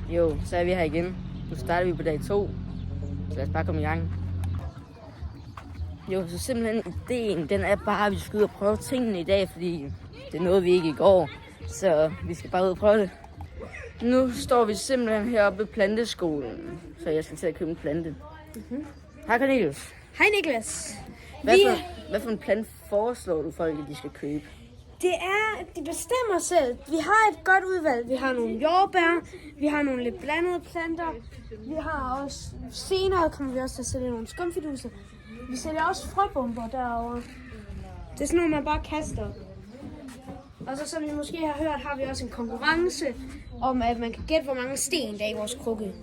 Jo, så er vi her igen. Nu starter vi på dag 2. Så lad os bare komme i gang. Jo, så simpelthen ideen, den er bare, at vi skal ud og prøve tingene i dag, fordi det nåede vi ikke i går. Så vi skal bare ud og prøve det. Nu står vi simpelthen heroppe ved planteskolen, så jeg skal til at købe en plante. Hej Cornelius. Hej Niklas. Hvad for en plante foreslår du folk, at de skal købe? De bestemmer selv. Vi har et godt udvalg. Vi har nogle jordbær, vi har nogle lidt blandede planter. Vi har også, senere kommer vi også til at sælge nogle skumfiduser. Vi sælger også frøbomber derovre. Det er sådan noget, man bare kaster. Og så som I måske har hørt, har vi også en konkurrence om, at man kan gætte, hvor mange sten der er i vores krukke.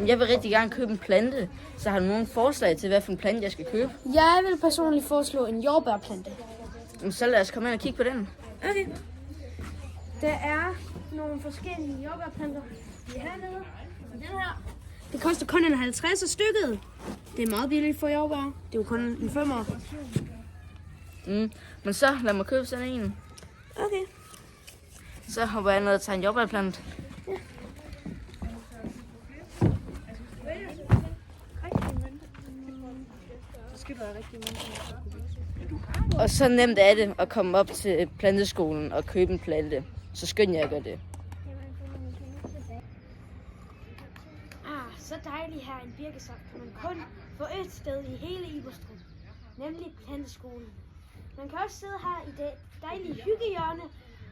Jeg vil rigtig gerne købe en plante, så har du nogle forslag til, hvad for en plante jeg skal købe? Jeg vil personligt foreslå en jordbærplante. Så lad os komme ind og kigge på den. Okay. Der er nogle forskellige jordbærplanter hernede, og den her. Det koster kun en 50 stykket. Det er meget billigt for jordbær. Det er jo kun en 5'er. Men så lad mig købe sådan en. Okay. Så hopper jeg ned og tager en jordbærplante. Ja. Og så nemt er det at komme op til planteskolen og købe en plante. Så skynd jeg at gøre det. Så dejligt her en birkesaft kan man kun få et sted i hele Iberstrup, nemlig planteskolen. Man kan også sidde her i det dejlige hyggehjørne,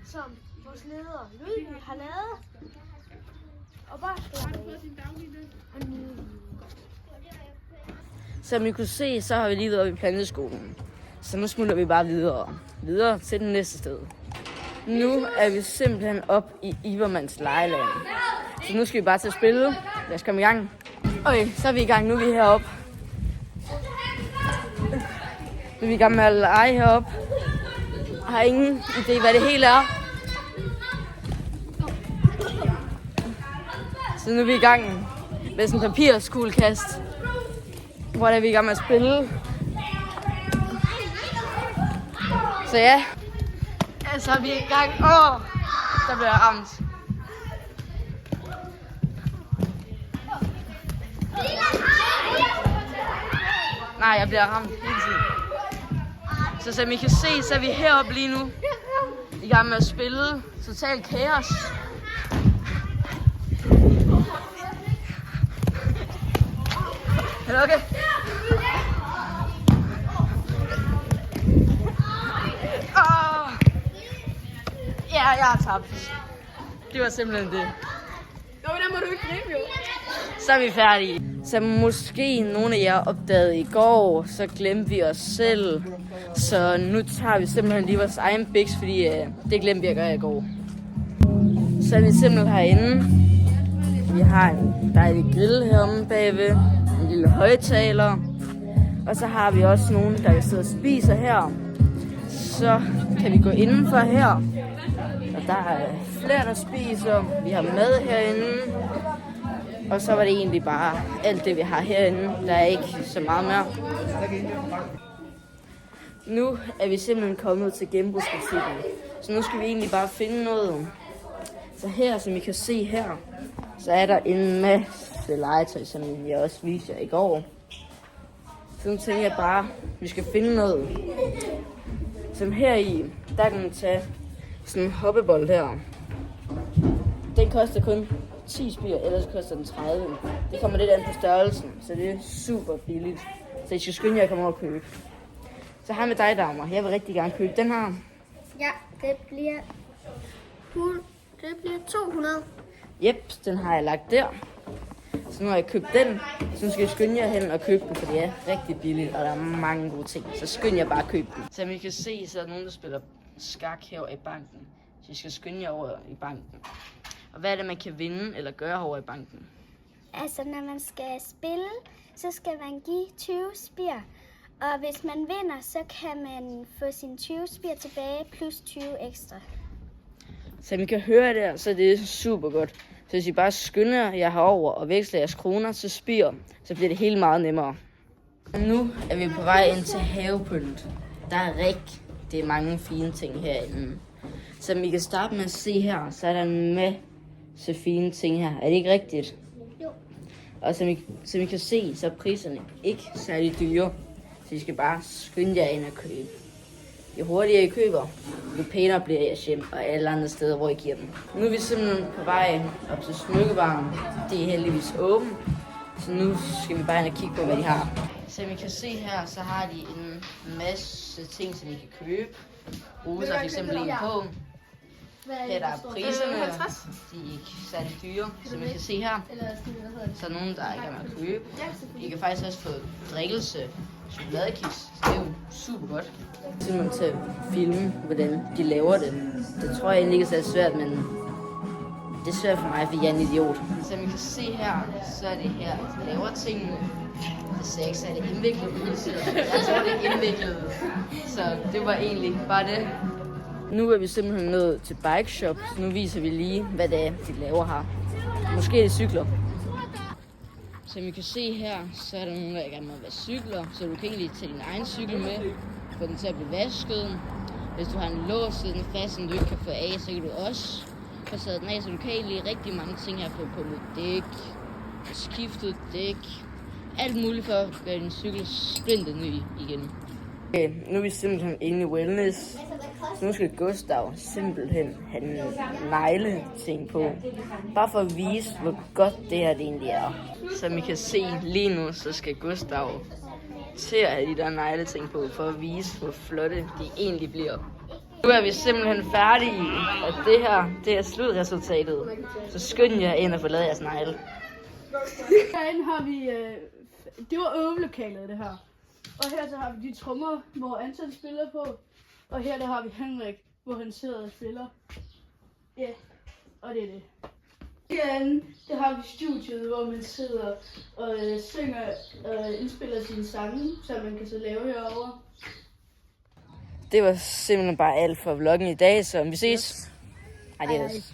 som vores leder Ludvig har lavet. Og bare slappe af. Som I kunne se, så har vi lige været oppe i planteskolen. Så nu smutter vi bare videre til den næste sted. Nu er vi simpelthen op i Ivermans legeland. Så nu skal vi bare til at spille. Lad os komme i gang. Okay, så er vi i gang. Nu er vi heroppe. Nu er vi i gang med at lege heroppe. Jeg har ingen idé, hvad det hele er. Så nu er vi i gang med sådan en papirskuglekast. Hvor er vi i gang med at spille. Så ja, så er vi i gang. Der bliver jeg ramt. Nej, jeg bliver ramt hele tiden. Så som I kan se, så er vi heroppe lige nu. I gang med at spille. Total kaos. Er det okay? Ja, jeg har tabt. Det var simpelthen det. Jo, der må du ikke gribe, jo. Så er vi færdige. Så måske nogle af jer opdagede i går, så glemte vi os selv. Så nu tager vi simpelthen lige vores egen biks, fordi det glemte vi at gøre i går. Så er vi simpelthen herinde. Vi har en dejlig grill heromme bagved. En lille højttaler. Og så har vi også nogen, der kan sidde og spise her. Så kan vi gå indenfor her. Og der er flere, der spiser. Vi har mad herinde. Og så var det egentlig bare alt det, vi har herinde. Der er ikke så meget mere. Nu er vi simpelthen kommet til genbrugsbutikken. Så nu skal vi egentlig bare finde noget. Så her, som I kan se her, så er der en masse legetøj, som jeg også viste jer i går. Så nu tænker jeg bare, at vi skal finde noget. Som her i, der kan man tage sådan en hoppebold her. Den koster kun 10 spire, ellers koster den 30. Det kommer lidt an på størrelsen, så det er super billigt. Så I skal skynde jer at komme over og købe. Så her med dig, Dagmar. Jeg vil rigtig gerne købe den her. Ja, det bliver 200. Jep, den har jeg lagt der. Så nu har jeg købt den. Så nu skal jeg skynde jer hen og købe den, for det er rigtig billigt, og der er mange gode ting. Så skynd jer bare at købe den. Som I kan se, så er der nogen, der spiller skak her i banken. Så I skal skynde jer over i banken. Og hvad er det, man kan vinde eller gøre over i banken? Altså, når man skal spille, så skal man give 20 spir. Og hvis man vinder, så kan man få sine 20 spir tilbage plus 20 ekstra. Som I kan høre der, så er det super godt. Så hvis I bare skynder jer herover og veksler jeres kroner til spir, så bliver det helt meget nemmere. Nu er vi på vej ind til havepynt. Der er rigtig mange fine ting herinde. Som I kan starte med at se her, så er der en masse se fine ting her. Er det ikke rigtigt? Jo. Og som I kan se, så er priserne ikke særlig dyre. Så I skal bare skynde jer ind og købe. Jo hurtigere I køber, jo pænere bliver jeres hjem og alle andre steder, hvor I giver dem. Nu er vi simpelthen på vej op til smykkebaren. Det er heldigvis åbent, så nu skal vi bare ind og kigge på, hvad de har. Som I kan se her, så har de en masse ting, som I kan købe. Rosa har for eksempel en på. Her der er priserne, de er ikke særlig dyre, som I kan se her. Så er nogen, der ikke har med at købe. I kan faktisk også få drikkelse, chokoladekiks, så det er jo super godt. Simpelthen til at filme, hvordan de laver det. Det tror jeg egentlig ikke er så svært, men det er svært for mig, fordi jeg er en idiot. Som I kan se her, så er det her, de laver tingene. Det ser ikke særlig indviklet ud, så jeg tror, det er indviklet. Så det var egentlig bare det. Nu er vi simpelthen nået til bike shop, så nu viser vi lige, hvad det er, de laver her. Måske er det cykler. Som I kan se her, så er der nogen, der gerne må være cykler, så du kan egentlig tage din egen cykel med, få den til at blive vasket. Hvis du har en lås siddende fast, som du ikke kan få af, så kan du også få taget den af, så du kan egentlig rigtig mange ting her, få pullet dæk, skiftet dæk, alt muligt for at gøre din cykel splintet ny igen. Okay, nu er vi simpelthen inde i wellness. Nu skal Gustav simpelthen have en negleting på. Bare for at vise, hvor godt det her det egentlig er. Som I kan se lige nu, så skal Gustav til at have de der negleting på, for at vise, hvor flotte de egentlig bliver. Nu er vi simpelthen færdige, og det er slutresultatet. Så skynd jer ind og få lavet jeres negle. Herinde har vi, det var øvelokalet det her. Og her så har vi de trommer, hvor Anton spiller på. Og her der har vi Henrik, hvor han sidder og spiller. Ja, og det er det. Herinde, der har vi studiet, hvor man sidder og synger og indspiller sine sange, som man kan så lave herovre. Det var simpelthen bare alt for vloggen i dag, så vi ses. Adios.